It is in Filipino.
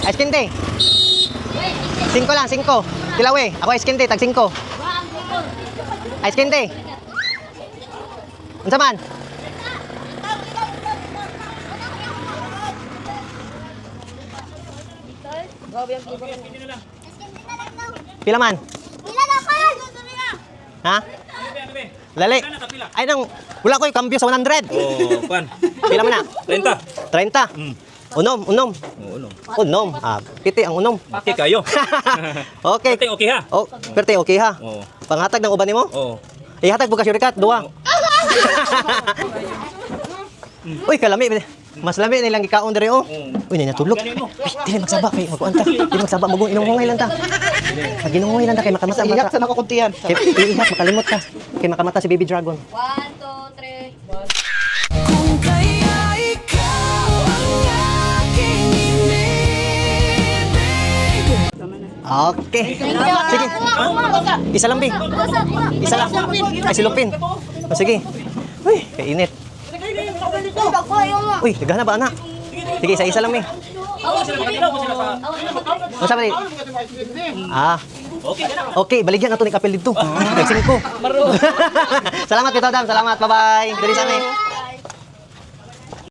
Ice candy. 5 lang, 5. Tilawe. Ako ice candy, tag 5. Ice candy. Unsa man? Pila man? Ha? Lali. Ay nang wala ko yung kambyo sa 100. Oh, pan. Pila man na? 30. 30. Unom. Oo, no. Unom. Ah, piti ang unom. Okay kayo. Okay. Pati okay ha? Oh, perte okay ha. Oo. Panghatag ng uban nimo? Oo. Ihatag bukas yurikat, duwa. Uy, kalami. Mas lami nilang gikaon diri oh. Uy, niya tulog. Dili magsaba kay magkuan ta. Dili magsaba magong inungungay lang ta. Maginungungay lang ta kay makamata. Iyak sa nakukuntihan. Kay iiyak makalimot ka. Kay makamata si Baby Dragon. 1, 2, 3. Kung kaya ikaw ang aking inibig. Okay. Sige. Isa lang, Bi. Isa lang. Ay, silupin. Oh, sige. Uy, kainit. Uy, nagana ba, anak? Sige, isa-isa lang, Bi. Ano sabi? Ah. Okay, baligyan nato ni kapel dito. Nagsin ko. Salamat, Tito Adam. Salamat. Bye-bye. Diri sa amin.